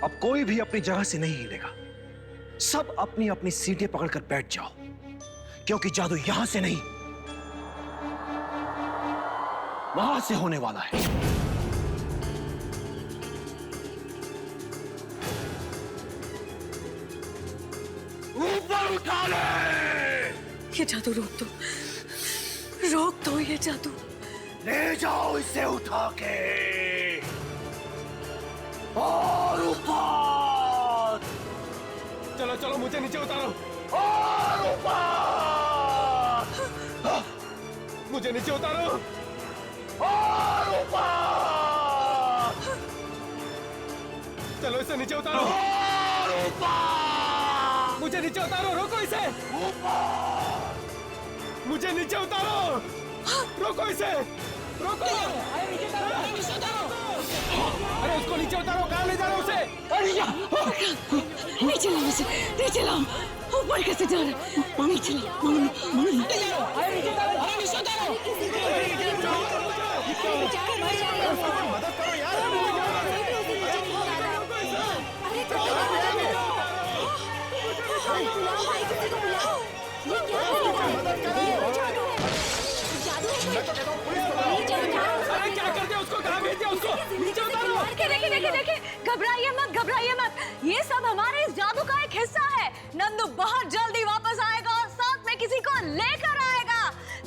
अब कोई भी अपनी जगह से नहीं हिलेगा। सब अपनी अपनी सीटें पकड़कर बैठ जाओ, क्योंकि जादू यहां से नहीं वहां से होने वाला है। ऊपर उठा ले। ये जादू रोक दो, रोक दो ये जादू। ले जाओ इसे उठा के और ऊपर। चलो चलो मुझे नीचे उतारो। और ऊपर। मुझे नीचे उतारो। और ऊपर। चलो इसे नीचे उतारो। और ऊपर। मुझे नीचे उतारो, रोको इसे। मुझे नीचे उतारो, रोको इसे, रोको। अरे उसको नीचे उतारो, कहाँ ले जा रहे हो उसे? नीचे लाओ उसे, नीचे लाओ। ऊपर कैसे जा रहा है? नीचे लाओ, नीचे उतारो। मदद करो यार। अरे क्या करते हो उसको, कहाँ भेजते हो उसको? नीचे उतारो। देखिए, घबराइए मत, घबराइए मत। ये सब हमारे इस जादू का एक हिस्सा है। नंदू बहुत जल्दी वापस आएगा और साथ में किसी को लेकर आएगा।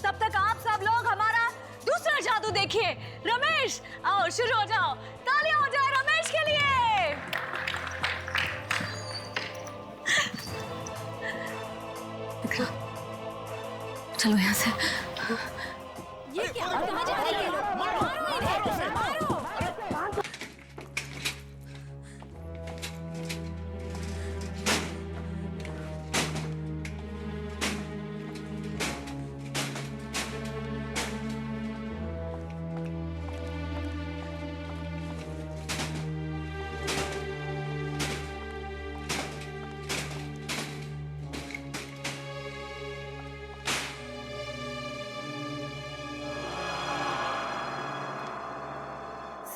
तब तक आप सब लोग हमारा दूसरा जादू देखिए। रमेश, आओ शुरू हो जाओ। तालियां हो जाए रमेश के लिए। चलो यहाँ से। ये क्या? कहाँ जा रही है? मारो इन्हें, मारो।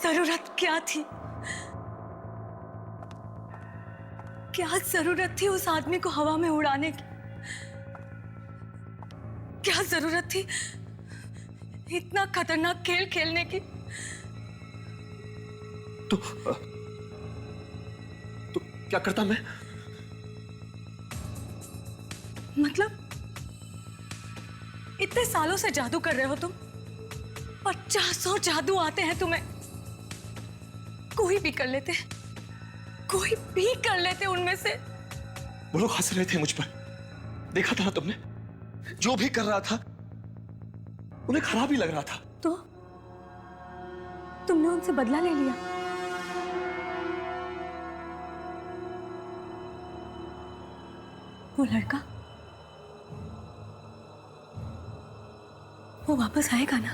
जरूरत क्या थी? क्या जरूरत थी उस आदमी को हवा में उड़ाने की? क्या जरूरत थी इतना खतरनाक खेल खेलने की? तो क्या करता मैं? मतलब इतने सालों से जादू कर रहे हो तुम, 50 जादू आते हैं तुम्हें, कोई भी कर लेते, कोई भी कर लेते उनमें से। वो लोग हंस रहे थे मुझ पर, देखा था ना तुमने? जो भी कर रहा था उन्हें खराब ही लग रहा था। तो तुमने उनसे बदला ले लिया? वो लड़का, वो वापस आएगा ना?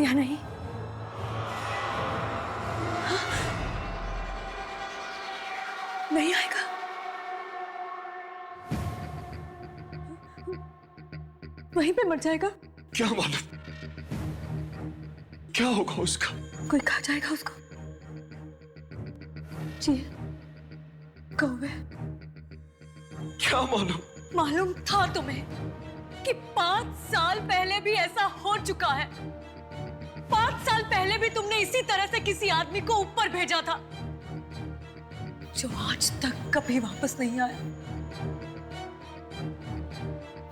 या नहीं? हाँ? नहीं आएगा? वहीं पे मर जाएगा? क्या मालूम क्या होगा उसका। कोई खा जाएगा उसको? चील, कौवे? क्या मालूम। मालूम था तुम्हें कि 5 साल पहले भी ऐसा हो चुका है। 5 साल पहले भी तुमने इसी तरह से किसी आदमी को ऊपर भेजा था, जो आज तक कभी वापस नहीं आया।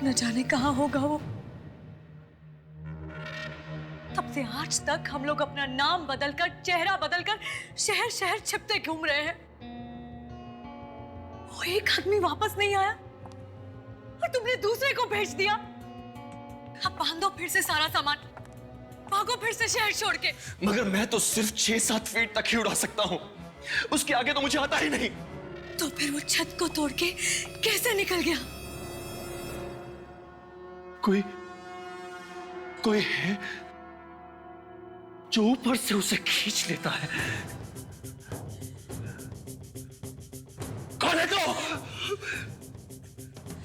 न जाने कहां होगा वो। तब से आज तक हम लोग अपना नाम बदलकर, चेहरा बदलकर शहर शहर छिपते घूम रहे हैं। वो एक आदमी वापस नहीं आया और तुमने दूसरे को भेज दिया। अब बांधो फिर से सारा सामान, भागो फिर से शहर छोड़ के। मगर मैं तो सिर्फ 6-7 फीट तक ही उड़ा सकता हूँ, उसके आगे तो मुझे आता ही नहीं। तो फिर वो छत को तोड़ के कैसे निकल गया? कोई है जो ऊपर से उसे खींच लेता है। कौन है तू?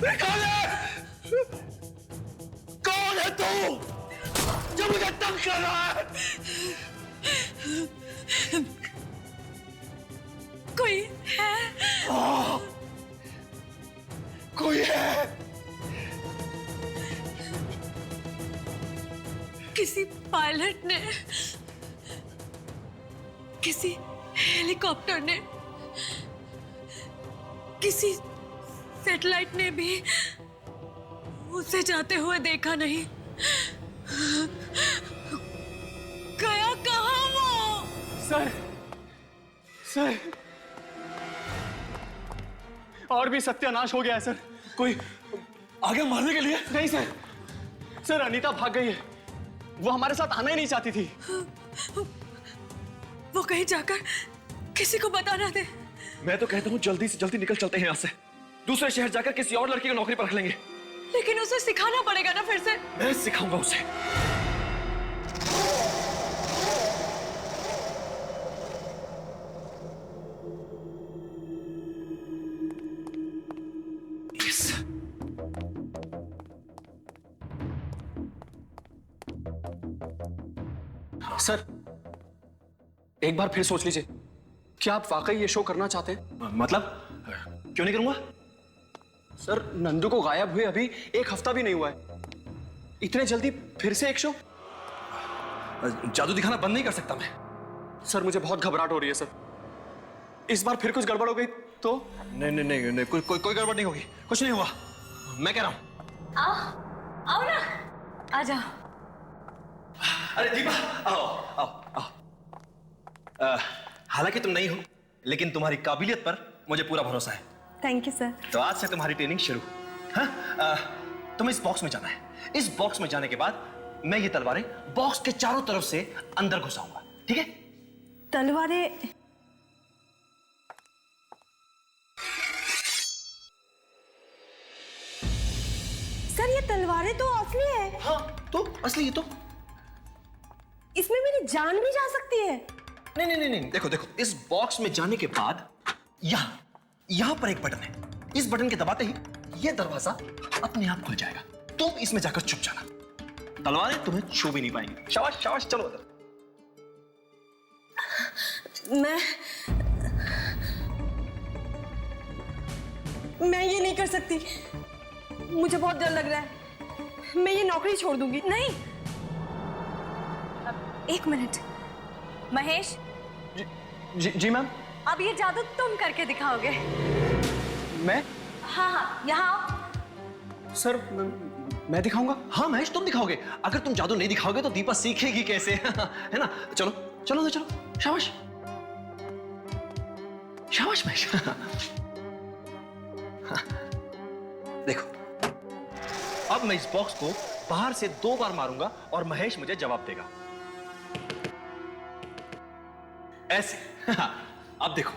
कौन है? कौन है तू? जो मुझे तंग कर रहा है। कोई है? कोई है। किसी पायलट ने, किसी हेलीकॉप्टर ने, किसी सैटेलाइट ने भी उसे जाते हुए देखा नहीं। गया कहाँ वो? सर सर और भी सत्यानाश हो गया है सर। कोई आगे मारने के लिए? नहीं सर, सर अनीता भाग गई है। वो हमारे साथ आना ही नहीं चाहती थी। वो कहीं जाकर किसी को बता ना दे। मैं तो कहता हूँ जल्दी से जल्दी निकल चलते हैं यहाँ से। दूसरे शहर जाकर किसी और लड़की को नौकरी पर रख लेंगे। लेकिन उसे सिखाना पड़ेगा ना फिर से। मैं सिखाऊंगा उसे। Yes. सर एक बार फिर सोच लीजिए, क्या आप वाकई ये शो करना चाहते हैं? मतलब क्यों नहीं करूंगा? सर नंदू को गायब हुए अभी 1 हफ्ता भी नहीं हुआ है, इतने जल्दी फिर से एक शो? जादू दिखाना बंद नहीं कर सकता मैं। सर मुझे बहुत घबराहट हो रही है सर। इस बार फिर कुछ गड़बड़ हो गई तो? नहीं नहीं नहीं, नहीं कोई गड़बड़ नहीं होगी। कुछ नहीं हुआ, मैं कह रहा हूं। आओ, आओ ना, आ जाओ। अरे दीपा, आओ आओ आओ। हालांकि तुम नहीं हो, लेकिन तुम्हारी काबिलियत पर मुझे पूरा भरोसा है। Thank you sir. तो आज से तुम्हारी ट्रेनिंग शुरू। हाँ, तुम्हें इस बॉक्स में जाना है। इस बॉक्स में जाने के बाद मैं ये तलवारें बॉक्स के चारों तरफ से अंदर घुसाऊंगा, ठीक है? तलवारें? सर ये तलवारें तो असली है। हाँ तो असली है तो। इसमें मेरी जान भी जा सकती है। नहीं नहीं नहीं नहीं, देखो देखो, इस बॉक्स में जाने के बाद यहां पर एक बटन है। इस बटन के दबाते ही ये दरवाजा अपने आप खुल जाएगा। तुम इसमें जाकर छुप जाना, तलवारें तुम्हें छू भी नहीं पाएंगी। शाबाश शाबाश, चलो अंदर। मैं ये नहीं कर सकती। मुझे बहुत डर लग रहा है। मैं ये नौकरी छोड़ दूंगी। नहीं, एक मिनट। महेश, जी मैम। अब ये जादू तुम करके दिखाओगे। मैं? हाँ हाँ, यहाँ आओ। सर मैं दिखाऊंगा? हाँ महेश, तुम दिखाओगे। अगर तुम जादू नहीं दिखाओगे तो दीपा सीखेगी कैसे? है ना? चलो चलो चलो, शाबाश शाबाश महेश। देखो, अब मैं इस बॉक्स को बाहर से 2 बार मारूंगा और महेश मुझे जवाब देगा ऐसे। अब देखो,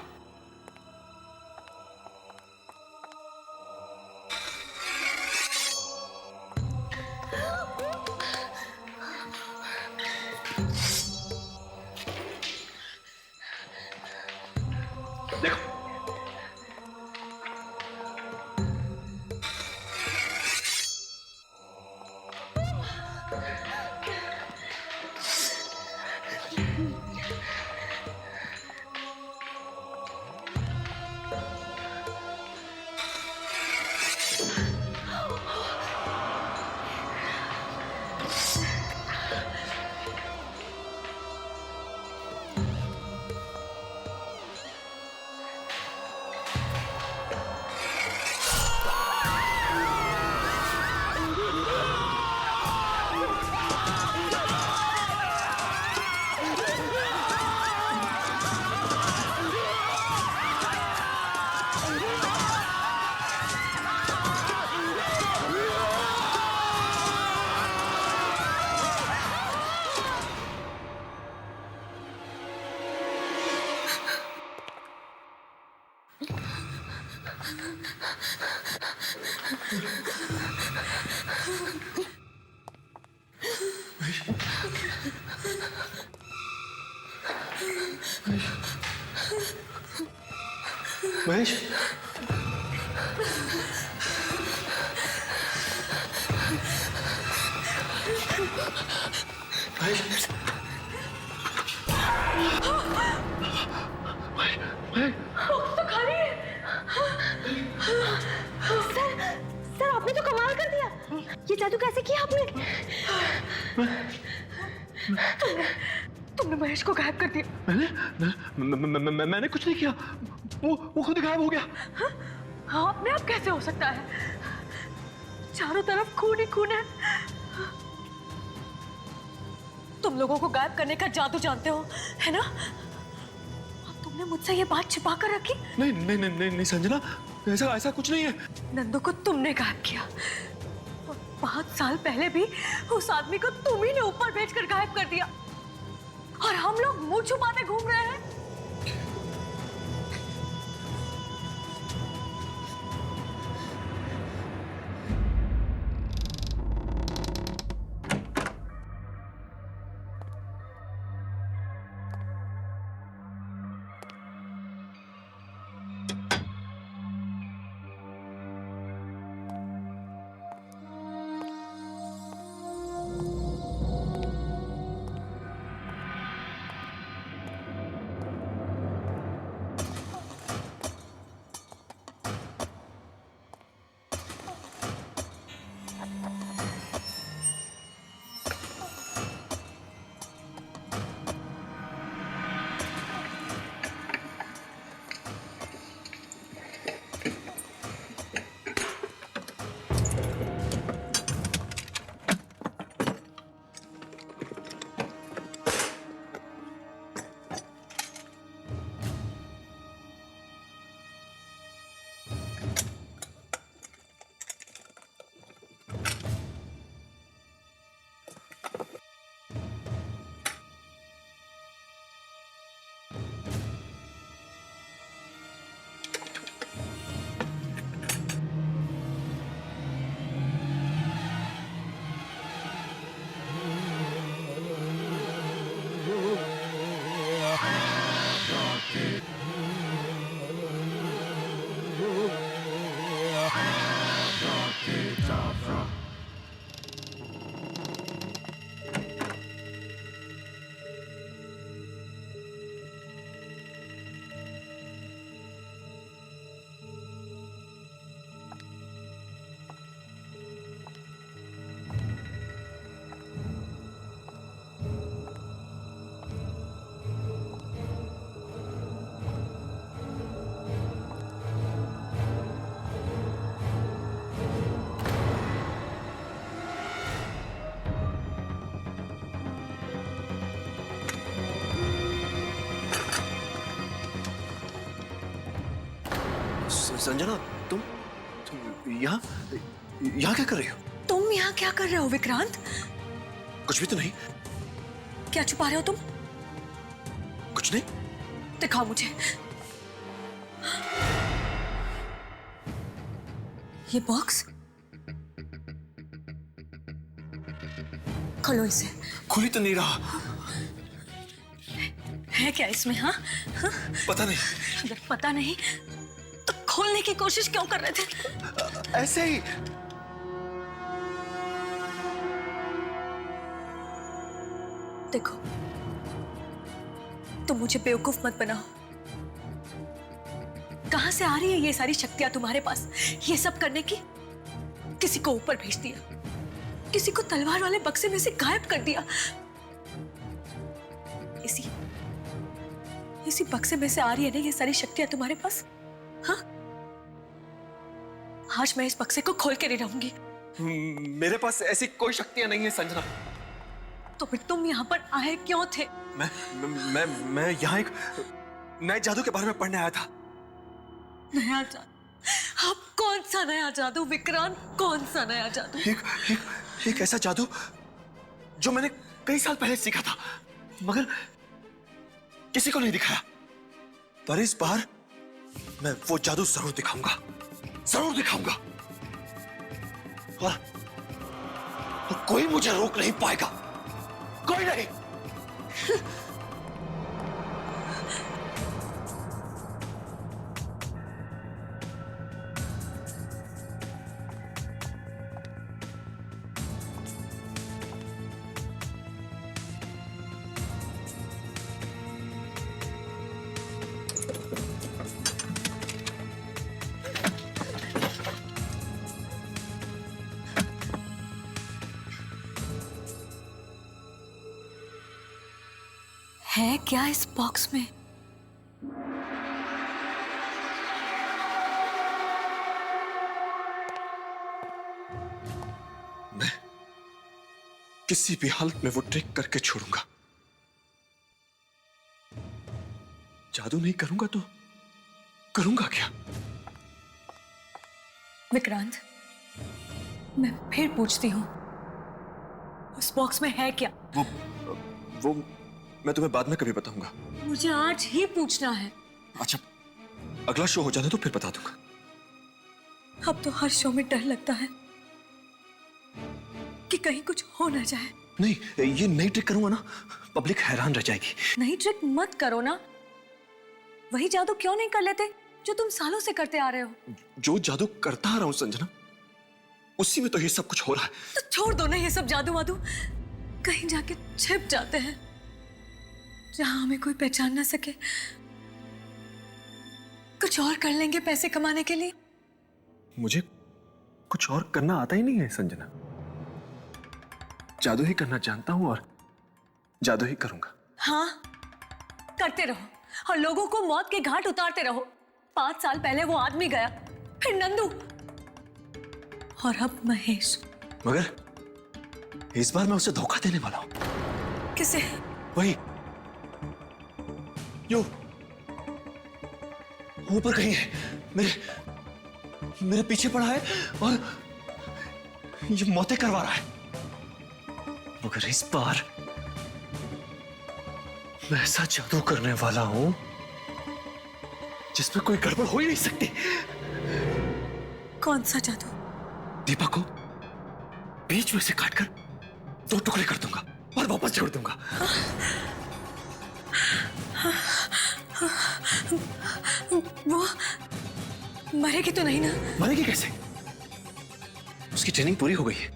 देखो महेश, तो खाली है। सर आपने तो कमाल कर दिया। ये जादू कैसे किया आपने? तुमने महेश को गायब कर दिया। मैंने कुछ नहीं किया, वो खुद गायब हो गया। हाँ अपने आप कैसे हो सकता है? चारों तरफ खून ही खून है। तुम लोगों को गायब करने का जादू जानते हो, है ना? अब तुमने मुझसे ये बात छिपा कर रखी? नहीं नहीं नहीं नहीं, नहीं संजना, ऐसा कुछ नहीं है। नंदू को तुमने गायब किया और 5 साल पहले भी उस आदमी को तुम ही ने ऊपर भेजकर गायब कर दिया और हम लोग मुंह छुपाते घूम रहे हैं। संजना, तुम यहाँ क्या कर रही हो? तुम यहाँ क्या कर रहे हो विक्रांत? कुछ भी तो नहीं। क्या छुपा रहे हो तुम? कुछ नहीं। दिखाओ मुझे। ये बॉक्स खोलो इसे। खुली तो नहीं रहा। है क्या इसमें? हाँ पता नहीं। अगर पता नहीं तो खोलने की कोशिश क्यों कर रहे थे? ऐसे ही। देखो तुम मुझे बेवकूफ मत बनाओ। कहां से आ रही है ये सारी शक्तियां तुम्हारे पास ये सब करने की? किसी को ऊपर भेज दिया, किसी को तलवार वाले बक्से में से गायब कर दिया। इसी बक्से में से आ रही है ना ये सारी शक्तियां तुम्हारे पास? हाँ, आज मैं इस बक्से को खोल के नहीं रहूंगी। मेरे पास ऐसी कोई शक्तियां नहीं है संजना। तो फिर तुम यहाँ पर आए क्यों थे? मैं यहाँ एक नए जादू के बारे में पढ़ने आया था। नया जादू? अब कौन सा नया जादू विक्रांत? कौन सा नया जादू? एक ऐसा जादू जो मैंने कई साल पहले सीखा था मगर किसी को नहीं दिखाया। पर इस बार मैं वो जादू जरूर दिखाऊंगा, जरूर दिखाऊंगा। और कोई मुझे रोक नहीं पाएगा, कोई नहीं। है क्या इस बॉक्स में? मैं किसी भी हालत में वो ट्रिक करके छोड़ूंगा। जादू नहीं करूंगा तो करूंगा क्या? विक्रांत, मैं फिर पूछती हूँ, उस बॉक्स में है क्या? वो मैं तुम्हें बाद में कभी बताऊंगा। मुझे आज ही पूछना है। अच्छा, अगला शो हो जाने तो फिर बता दूंगा। अब तो हर शो में डर लगता है कि कहीं कुछ हो ना जाए। नहीं, ये नई ट्रिक करूंगा ना, पब्लिक हैरान रह जाएगी। नई ट्रिक मत करो ना। वही जादू क्यों नहीं कर लेते जो तुम सालों से करते आ रहे हो? जो जादू करता आ रहा हूं संजना, उसी में तो ये सब कुछ हो रहा है। तो छोड़ दो ना ये सब जादू वादू, कहीं जाके छिप जाते हैं जहां हमें कोई पहचान ना सके। कुछ और कर लेंगे पैसे कमाने के लिए। मुझे कुछ और करना आता ही नहीं है संजना। जादू ही करना जानता हूं और जादू ही करूंगा। हाँ, करते रहो और लोगों को मौत के घाट उतारते रहो। 5 साल पहले वो आदमी गया, फिर नंदू, और अब महेश। मगर इस बार मैं उसे धोखा देने वाला हूं। किसे? वही यो ऊपर कहीं है, मेरे पीछे पड़ा है और ये मौतें करवा रहा है। मगर इस बार मैं ऐसा जादू करने वाला हूं जिसमें कोई गड़बड़ हो ही नहीं सकती। कौन सा जादू? दीपा को बीच में से काटकर 2 टुकड़े कर दूंगा और वापस जोड़ दूंगा। वो मरेगी तो नहीं ना? मरेगी कैसे? उसकी ट्रेनिंग पूरी हो गई है।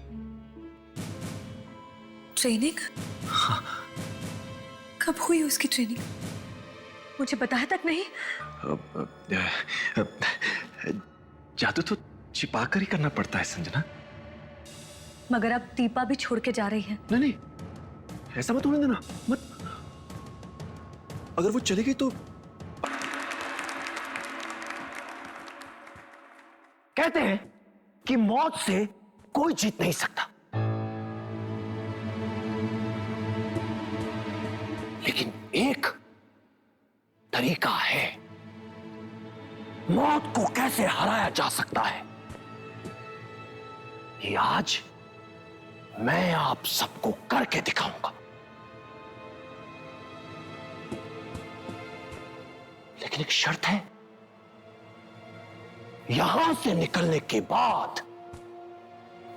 ट्रेनिंग? हाँ। कब हुई उसकी ट्रेनिंग? मुझे बताया तक नहीं। जादू तो छिपा कर ही करना पड़ता है संजना। मगर अब दीपा भी छोड़ के जा रही है। नहीं नहीं, ऐसा मत होने देना, मत। अगर वो चली गई तो कहते हैं कि मौत से कोई जीत नहीं सकता, लेकिन एक तरीका है मौत को कैसे हराया जा सकता है। ये आज मैं आप सबको करके दिखाऊंगा। लेकिन एक शर्त है, यहां से निकलने के बाद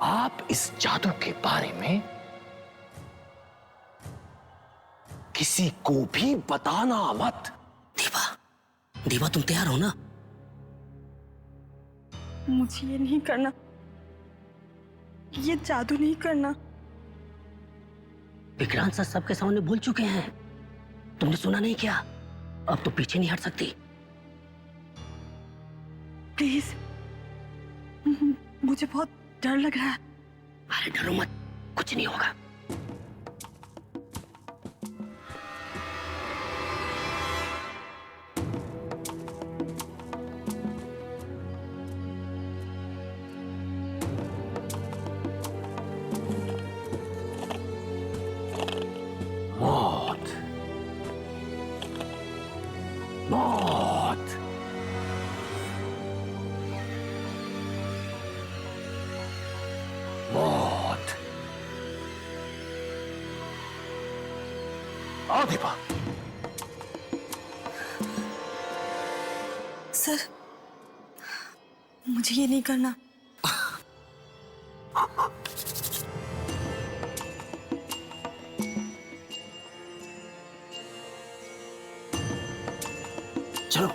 आप इस जादू के बारे में किसी को भी बताना मत। दीपा तुम तैयार हो ना? मुझे ये नहीं करना, ये जादू नहीं करना। विक्रांत सर सबके सामने भूल चुके हैं, तुमने सुना नहीं क्या? अब तो पीछे नहीं हट सकती। प्लीज, मुझे बहुत डर लग रहा है। अरे डरो मत, कुछ नहीं होगा। मौत, मौत, मौत। आओ दीपा। सर, मुझे ये नहीं करना। चलो।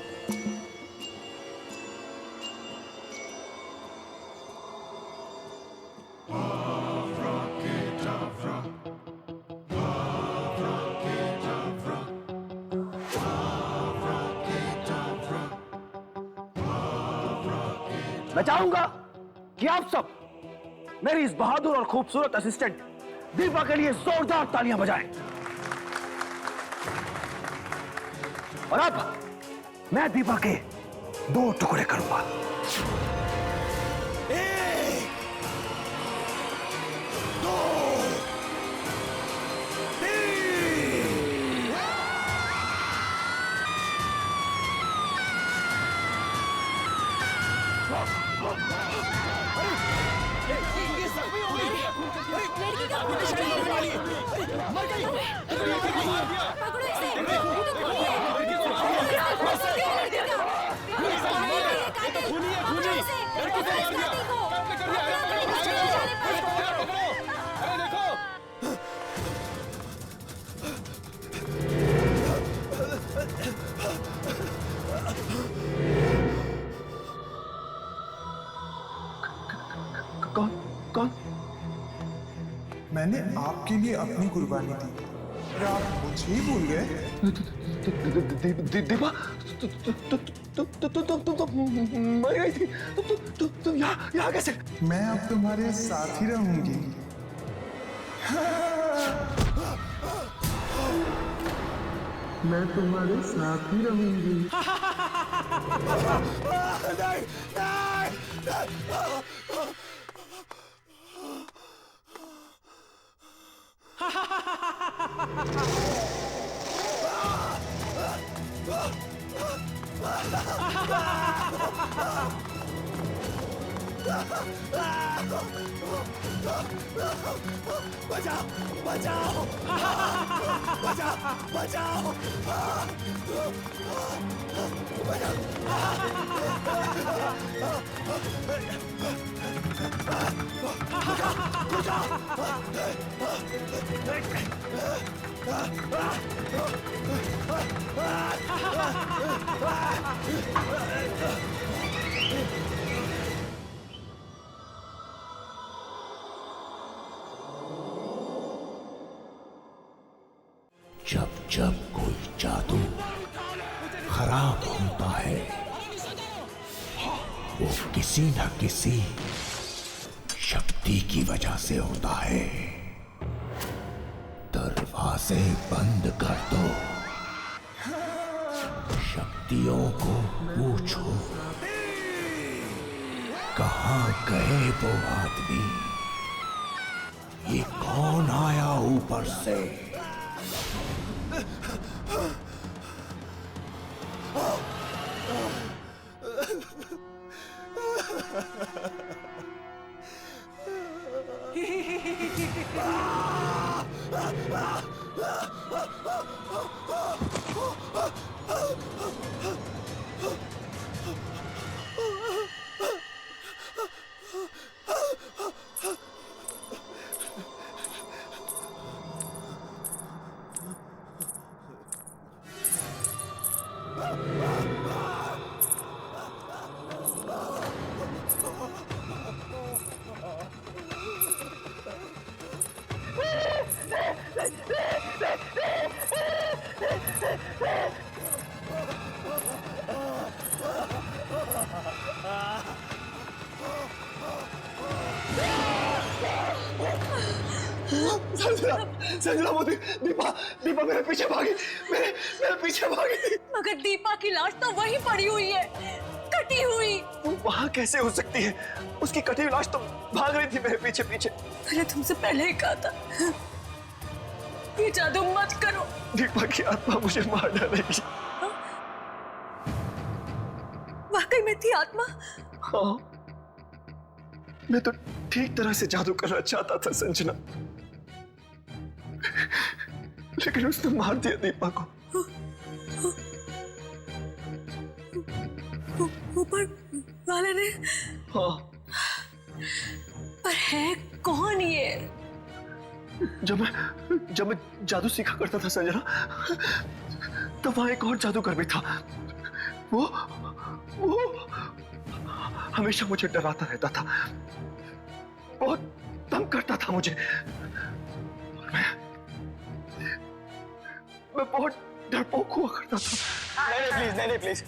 मैं चाहूंगा कि आप सब मेरी इस बहादुर और खूबसूरत असिस्टेंट दीपा के लिए जोरदार तालियां बजाएं। और अब मैं दीपा के 2 टुकड़े करूंगा। 1, 2, 3। लड़की का खून मर गई। पकड़ो इसे। कौन कौन? मैंने आपके लिए अपनी कुर्बानी दी और आप मुझे ही भूल गए। दीपा तुम मर गई थी। तुम यहाँ कैसे? मैं अब तुम्हारे साथ ही रहूंगी। मैं तुम्हारे साथ ही रहूंगी। बचाओ बचाओ बचाओ बचाओ जब जब कोई जादू खराब होता है वो किसी न किसी शक्ति की वजह से होता है। दरवाजे बंद कर दो, शक्तियों को पूछो कहां गए वो आदमी, ये कौन आया ऊपर से। संजना मोदी, दीपा दीपा मेरे पीछे भागी, मेरे पीछे भागी। मगर दीपा की लाश तो वहीं पड़ी हुई है, कटी हुई। वहां कैसे हो सकती है? उसकी कटी हुई लाश तो भाग रही थी मेरे पीछे पीछे। मैंने तुमसे पहले ही कहा था ये जादू मत करो। दीपा की आत्मा मुझे मार डालेगी। वाकई में थी आत्मा? हाँ, मैं तो ठीक तरह से जादू करना चाहता था संजना, लेकिन उसने मार दिया दीपा को। ऊपर वाले ने? हाँ। पर है कौन ये? जब मैं जादू सीखा करता था संजना, तब वहां एक और जादूगर भी था। वो हमेशा मुझे डराता रहता था, बहुत तंग करता था मुझे। और मैं बहुत डरपोक हुआ करता था। नहीं प्लीज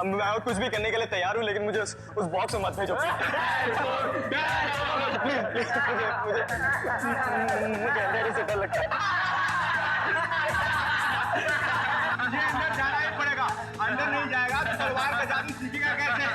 मैं और कुछ भी करने के लिए तैयार हूँ, लेकिन मुझे उस बॉक्स में मत भेजो। प्लीज मुझे अंधेरे से डर लगता है। अंदर नहीं जाएगा तो तलवार का जादू सीखेगा कैसे?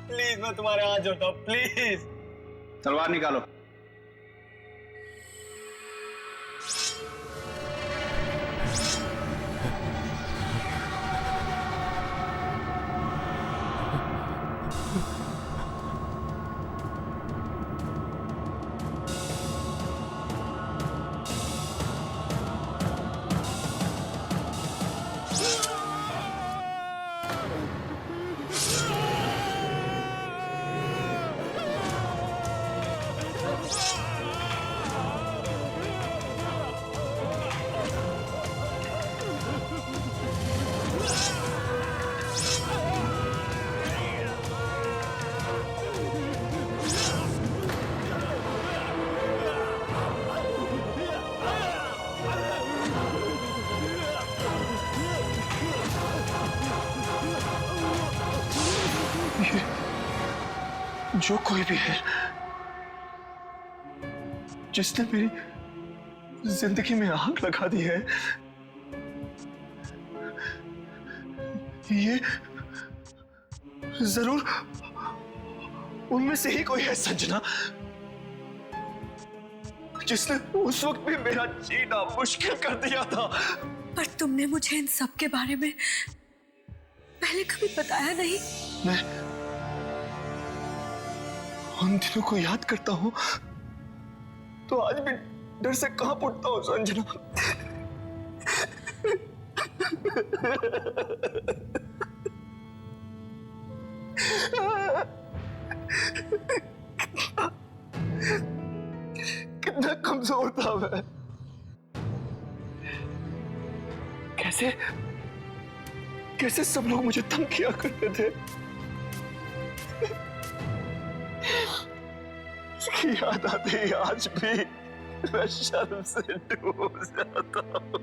प्लीज मैं तुम्हारे हाथ जोड़ता हूँ, प्लीज तलवार निकालो। जो कोई भी है जिसने मेरी जिंदगी में आग लगा दी है, ये जरूर उनमें से ही कोई है संजना, जिसने उस वक्त भी मेरा जीना मुश्किल कर दिया था। पर तुमने मुझे इन सब के बारे में पहले कभी बताया नहीं। मैं उन दिनों को याद करता हूं तो आज भी डर से कांप उठता हूं संजना। कितना कमजोर था मैं, कैसे कैसे सब लोग मुझे तंग किया करते थे। उसकी याद आती है आज भी मैं शर्म से डूब जाता हूं।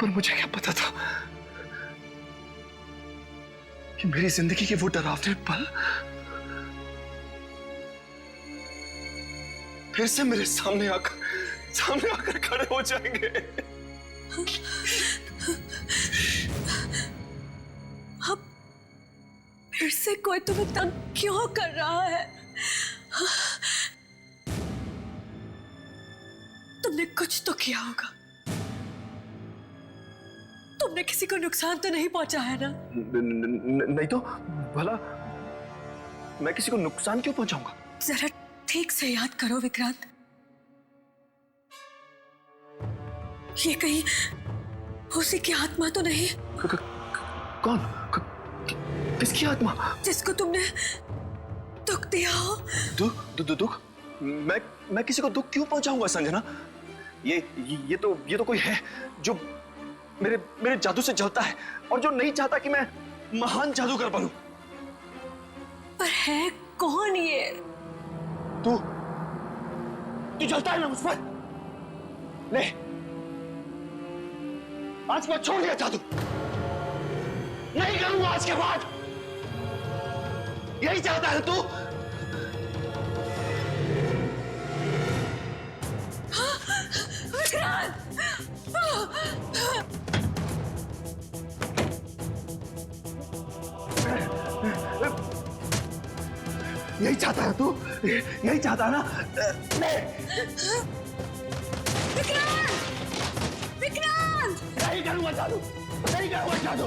पर मुझे क्या पता था कि मेरी जिंदगी के वो डरावने पल फिर से मेरे सामने आकर खड़े हो जाएंगे। अब फिर से कोई तुम्हें तंग क्यों कर रहा है? तुमने कुछ तो किया होगा। तुमने किसी को नुकसान तो नहीं पहुंचा है ना? नहीं तो भला मैं किसी को नुकसान क्यों पहुंचाऊंगा? जरा ठीक से याद करो विक्रांत, ये कहीं उसी की आत्मा तो नहीं? कौन? किसकी आत्मा? जिसको तुमने दुख दिया हो। दुख? मैं किसी को दुख क्यों पहुंचाऊंगा संजना? ये तो कोई है जो मेरे जादू से जलता है और जो नहीं चाहता कि मैं महान जादूगर बनूं। पर है कौन ये? तू जलता है ना मुझ पर? ले, आज मैं छोड़ दिया जादू, नहीं करूंगा आज के बाद। यही चाहता है तू? विक्रांत! यही चाहता है तू? यही चाहता है ना? विक्रांत! विक्रांत! नहीं करूंगा जादू, नहीं करूंगा जादू।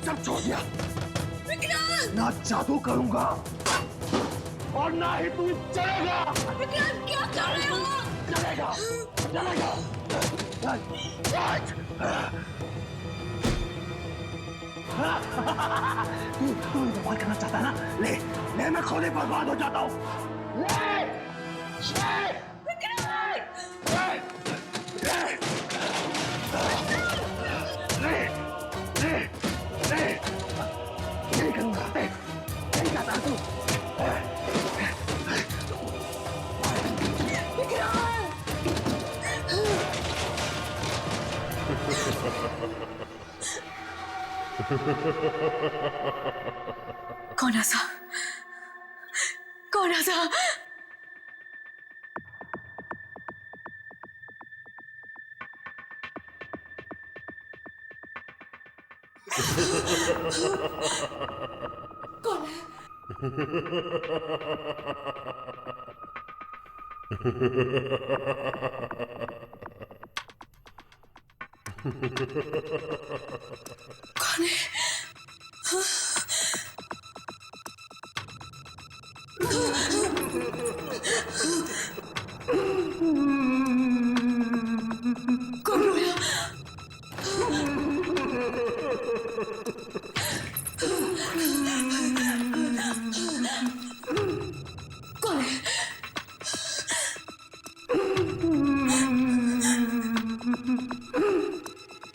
सब छोड़ दिया। विक्रांत! ना जादू करूंगा और ना ही तू चलेगा। विक्रांत क्या कर रहे हो? चलेगा। तू बर्बाद करना चाहता है ना? ले मैं खुद ही बर्बाद हो जाता हूँ। ले! विक्रांत! चाहता है तू? कौन ऐसा? कौन ऐसा? कौन है? कौन है? कौन रोया? कौन है?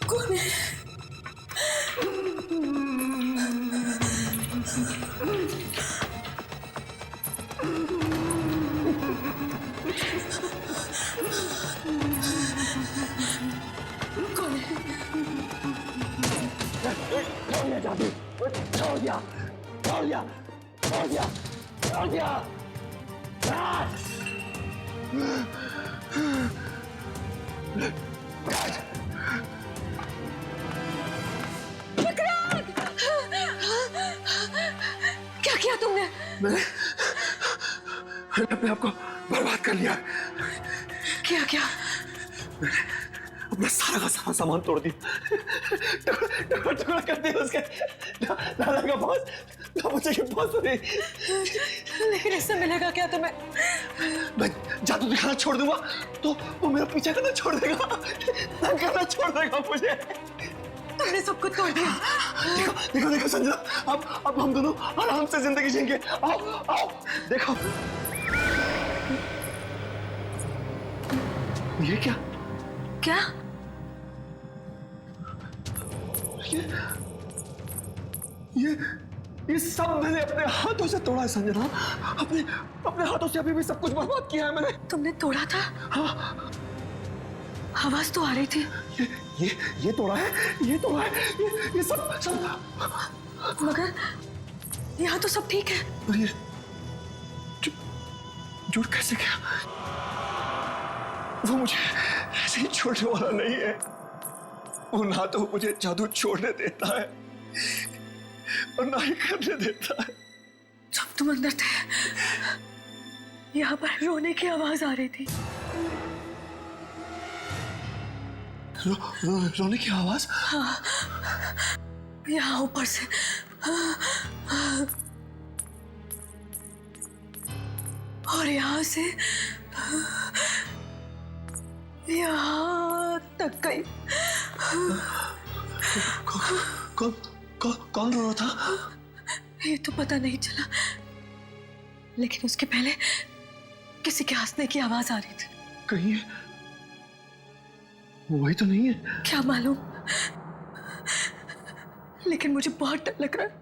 कौन है? कौन है? छोड़ दिया जादू, छोड़ दिया, छोड़ दिया, छोड़ दिया, छोड़ दिया। क्या किया तुमने? मैंने अपने आप को बर्बाद कर लिया। क्या क्या? अपना सारा का सारा सामान तोड़ दिया, टुकड़ा टुकड़ा कर दिया उसके। दादा का बॉस, मुझे की बॉस हुई। लेकिन इससे मिलेगा क्या तुम्हें? मैं जादू दिखाना छोड़ दूंगा तो वो मेरा पीछा करना छोड़ देगा, तंग करना छोड़ देगा मुझे। तुमने सब कुछ तोड़ दिया। देखो देखो देखो संजना, अब हम दोनों आराम से जिंदगी जिएंगे। आओ आओ देखो। ये क्या? क्या? ये सब मैंने अपने हाथों से तोड़ा है संजना। अपने हाथों से अभी भी सब कुछ बर्बाद किया है मैंने। तुमने तोड़ा था? हाँ। आवाज तो आ रही थी। ये तोड़ा है, ये तोड़ा है, ये सब। मगर यहाँ तो सब ठीक है। और ये जुड़ कैसे गया? वो मुझे ऐसे ही छोड़ने वाला नहीं है। वो ना तो मुझे जादू छोड़ने देता है और ना ही करने देता है। जब तुम अंदर थे, यहाँ पर रोने की आवाज आ रही थी। रोने की आवाज? हाँ, यहाँ ऊपर से। और यहाँ से यहाँ तक गई। कौन रो रहा था? ये तो पता नहीं चला, लेकिन उसके पहले किसी के हंसने की आवाज आ रही थी। कहीं वही तो नहीं है? क्या मालूम, लेकिन मुझे बहुत डर लग रहा है।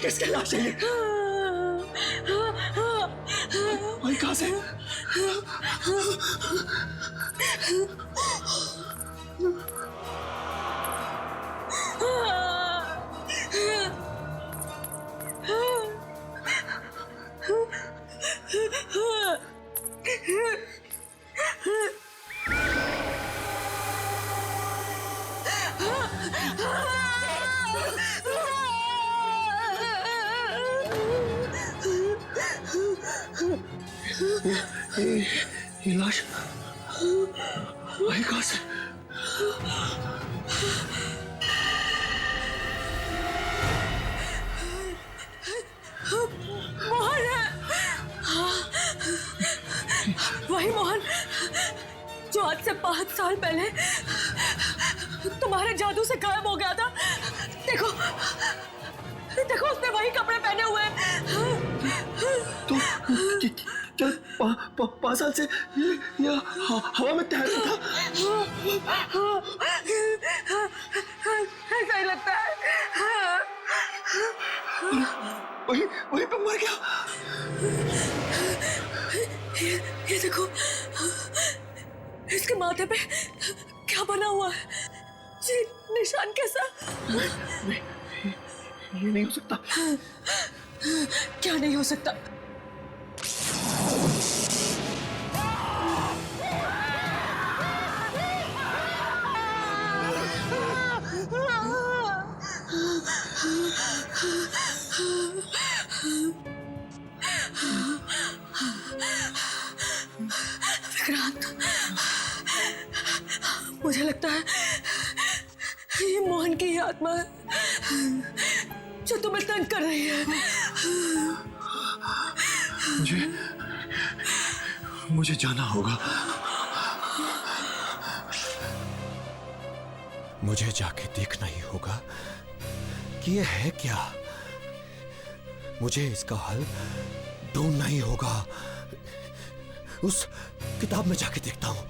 किसके लाश है ये? भाई कहाँ से? ये लाश भाई कहाँ से? मोहन है। वही मोहन जो आज से 5 साल पहले तुम्हारे जादू से गायब हो गया था। वही कपड़े पहने हुए हैं। तो क्या 5 साल से ये हवा में तैरता था? ऐसा ही लगता है। वही पे मर गया। ये देखो, इसके माथे पे क्या बना हुआ है? ये निशान कैसा? ये नहीं हो सकता। क्या नहीं हो सकता? विक्रांत, मुझे लगता है ये मोहन की ही आत्मा है जो तुम्हें तंग कर रही है। मुझे जाना होगा। मुझे जाके देखना ही होगा कि ये है क्या। मुझे इसका हल ढूंढना ही होगा। उस किताब में जाके देखता हूं।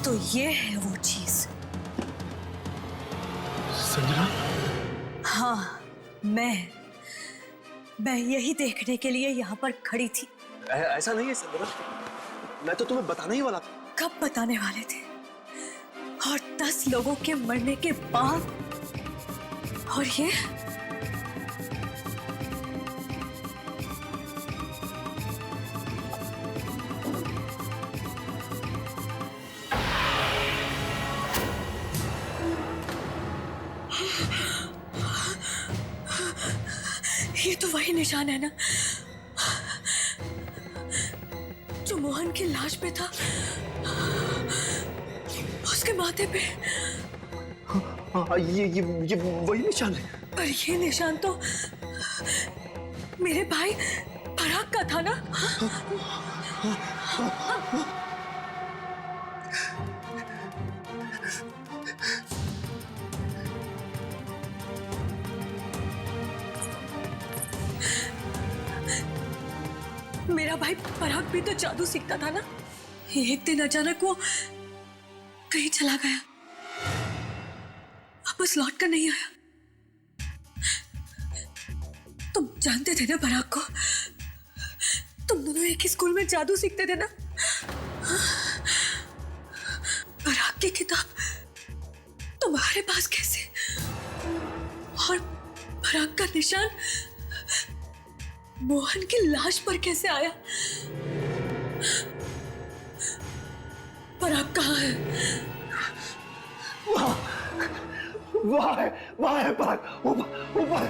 तो ये है वो चीज। संजना? हाँ, मैं यही देखने के लिए यहाँ पर खड़ी थी। ऐसा नहीं है संजना, मैं तो तुम्हें बताने ही वाला था। कब बताने वाले थे? और 10 लोगों के मरने के बाद। और ये तो वही निशान है ना जो मोहन की लाश पे था, उसके माथे पे। हाँ, ये वही निशान है। पर ये निशान तो मेरे भाई पराग का था ना? मेरा भाई पराग भी तो जादू सीखता था ना। एक दिन अचानक वो कहीं चला गया, वापस लौट कर नहीं आया। तुम जानते थे ना पराग को? तुम दोनों एक ही स्कूल में जादू सीखते थे ना? पराग की किताब तुम्हारे पास कैसे? और पराग का निशान मोहन की लाश पर कैसे आया? पराग कहाँ है? वहाँ है पराग, ऊपर।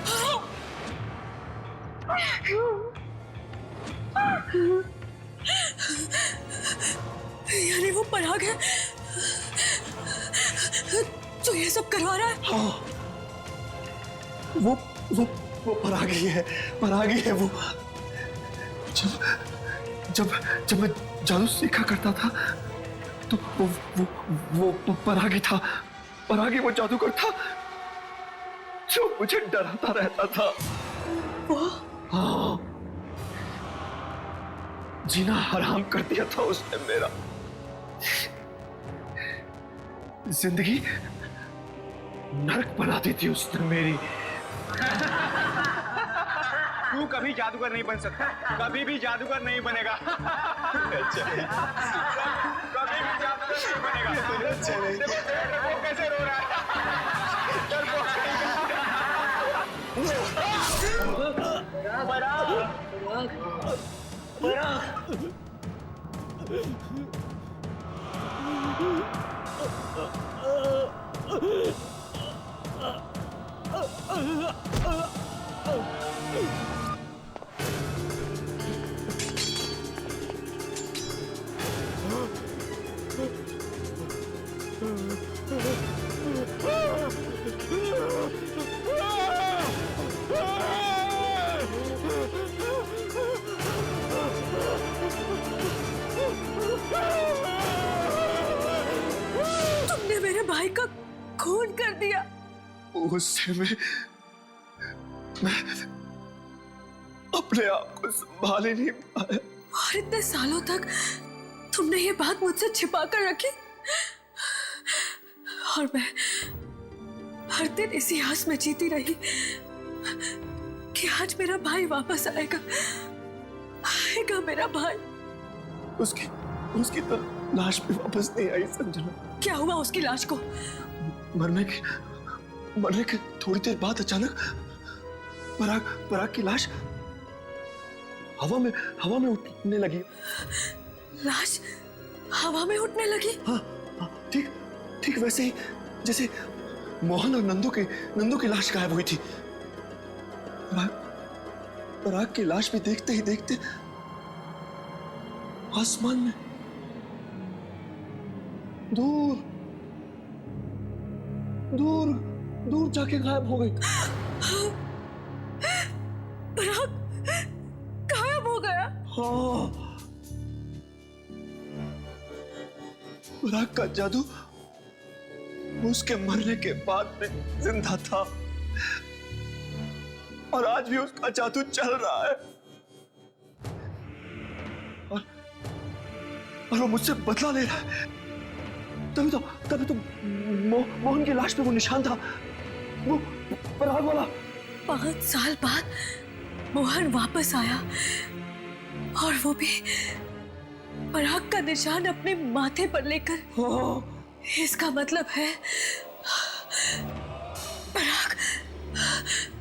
यानी वो पराग है जो ये सब करवा रहा है? हाँ, वो पराग ही है वो। जब मैं जादू सीखा करता था तो वो पराग ही था। पराग ही वो जादूगर था जो मुझे डराता रहता था। हाँ, जीना हराम कर दिया था उसने मेरा। जिंदगी नरक बना दी थी उसने मेरी। तू कभी जादूगर नहीं बन सकता, कभी भी जादूगर नहीं बनेगा। कभी भी जादूगर नहीं बनेगा। देखो कैसे रो रहा है। तुमने मेरे भाई का खून कर दिया। उससे मैं अपने आप को संभाल ही नहीं पाया। और इतने सालों तक तुमने ये बात मुझसे छिपा कर रखी, और मैं हर दिन इसी आस में जीती रही कि आज मेरा भाई वापस आएगा, आएगा मेरा भाई। उसकी तो लाश भी वापस नहीं आई संजना। क्या हुआ उसकी लाश को? मरने के थोड़ी देर बाद अचानक पराग की लाश हवा में उठने लगी। लाश हवा में उठने लगी? हाँ, ठीक वैसे ही जैसे मोहन और नंदू की लाश गायब हुई थी। पराग की लाश भी देखते ही देखते आसमान में दूर जाके गायब हो गई। पराग गायब हो गया? हाँ, पराग का जादू उसके मरने के बाद भी जिंदा था, और आज भी उसका जादू चल रहा है, और वो मुझसे बदला ले रहा है। तभी तो मोहन की लाश पे वो निशान था, वो पराग वाला। 5 साल बाद मोहन वापस आया, और वो भी पराग का निशान अपने माथे पर लेकर। इसका मतलब है पराग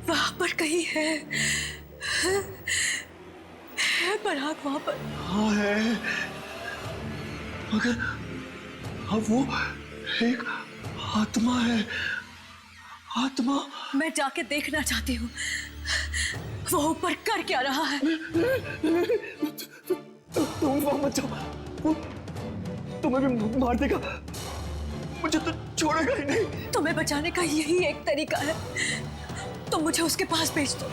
वहां पर कहीं है पराग वहां पर। हाँ है, मगर अब वो एक आत्मा है। आत्मा। मैं जाके देखना चाहती हूँ वो ऊपर कर क्या रहा है। तुम वहां मत जाओ, वो तुम्हें भी मार देगा, मुझे तो छोड़ेगा ही नहीं। तुम्हें बचाने का यही एक तरीका है, तुम मुझे उसके पास भेज दो।